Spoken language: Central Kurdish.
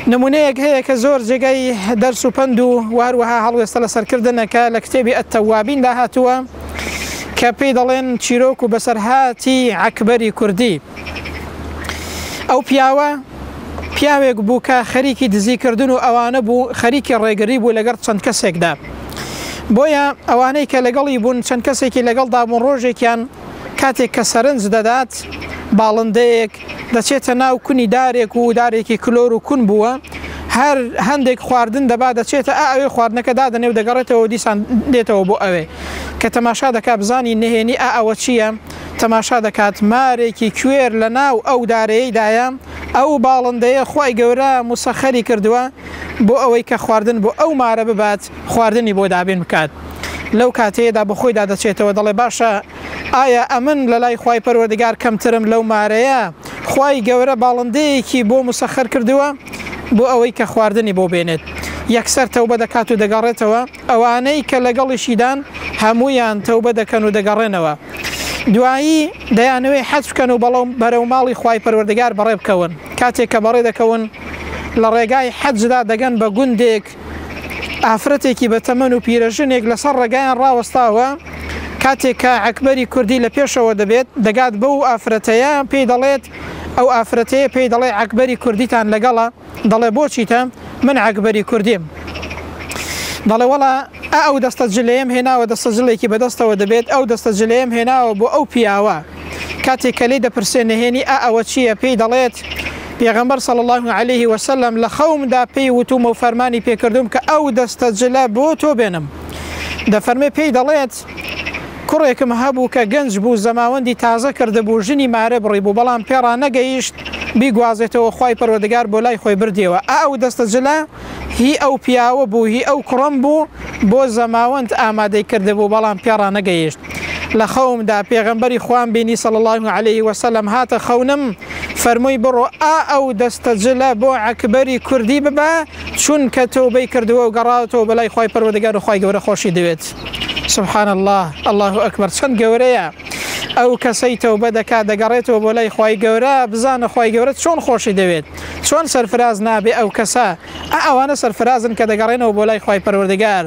نمونەیەک هەیە کە زۆر جێگەی دەرس و پند و واروەها هەڵوێستە لە سەرکردنەکە لە کتێبی ئەتەوابین داهاتووە کە پێی دەڵێن چیرۆک و بەسەرهاتی عەکبەری کوردی. ئەو پیاوێک بوو کە خەریکی دزیکردن و ئەوانە بوو خەریکی ڕێگری بوو لەگەڵ چەند کەسێکدا. بۆیە ئەوانەی کە لەگەڵی بوون چەند کەسێکی لەگەڵدا بوون ڕۆژێکیان کاتێک کە سەرنج دەدات باڵندەیەک دەچێتە ناو کونی دارێک و دارێکی کلۆر و کون بووە، هەر هەندێک خواردن دەبا دەچێتە ئەوێ خواردنەکە دادەنێ و دەگەڕێتەوە دیسان دێتەوە بۆ ئەوێ کە تەماشا دەکات بزانی نهێنی ئەوە چییە، تەماشا دەکات مارێکی کوێر لە ناو ئەو دارەیەدایە ئەو باڵندەیە خی گەورە موسەخەری کردووە بۆ ئەوەی کە خواردن بۆ ئەو مارە ببات خواردنی بۆ دابین بکات. لەو کاتەیەدا بە خۆیدا دەچێتەوە دەڵێ باشە ئایا ئەمن لە لای خی پەروەردگار کەمترم لەو مارەیە، خی گەورە باڵندەیەکی بۆ موسەخەر کردووە بۆ ئەوەی کە خواردنی بۆ بێنێت. یەکسەر تەوبە دەکات و دەگەڕێتەوە، ئەوانەی کە لەگەڵیشیدان هەمویان تەوبە دەکەن و دەگەڕێنەوە. دوایی دەیانەوەی حەج بکەن و بەڵام بەرەو ماڵی خی پەروەردگار بەڕێ بکەون. کاتێک کە بەڕێ دەکەون لە ڕێگای حەجدا دەگەن بە گوندێک ئافرەتێکی بەتەمەن و پیرەژنێک لەسەر ڕێگایان ڕاوەستاوە. کاتێک کە عەکبەری کوردی لە پێشەوە دەبێت دەگات بەو ئافرەتەیە پێی دەڵێت، ئەو ئافرەتەیە پێی دەڵێ عەکبەری کوردیتان لەگەڵە، دەڵێ بۆچیتە؟ من عەکبەری کوردیم. دەڵێ وەڵا ئەو دەستە جلەیەم هێناوە، دەستە جلێکی بەدەستەوە دەبێت، ئەو دەستە جلەیەم هێناوە بۆ ئەو پیاوە. کاتێک کە لێی دەپرسێ نهێنی ئەوە چییە؟ پێی دەڵێت پێغەمبەر صلی الله علیه وسلم لە خەومدا پێی وتومە و فەرمانی پێکردوم کە ئەو دەستە جلە بۆ تۆ بێنم. دەفەرمێ پێی دەڵێت کوڕێکم هەبوو کە گەنج بوو زەماوەندی تازە کردبوو ژنی مارە بڕی بوو بەڵام پێڕا نەگەیشت بیگوازێتەوە خی پەروەردگار بۆ لای خۆی بردیەوە. ئەو دەستە جلە هی ئەو پیاوە بوو، هی ئەو کوڕم بوو بۆ زەماوەند ئامادەی کردبوو بەڵام پێڕا نەگەیشت. لە خەومدا پێغەمبەری خوان بینی صلی الله علیه وسلم هاتە خەونم فەرمووی بڕۆ ئەو دەستە جلە بۆ عەکبەری کوردی ببە چونکە تۆبەی کردووە و گەڕاوەتەوە بەلای خی پەروەردگار و خی گەورە خۆشی دەوێت. سبحان الله، الله ئەکبەر، چەند گەورەیە ئەو کەسەی تەوبە دەکات دەگەڕێتەوە بۆ لای خی گەورە. بزانە خی گەورە چۆن خۆشی دەوێت، چۆن سەرفراز نابێ ئەو کەسە. ئەوانە سەرفرازن کە دەگەڕێنەوە بۆ لای خی پەروەردگار.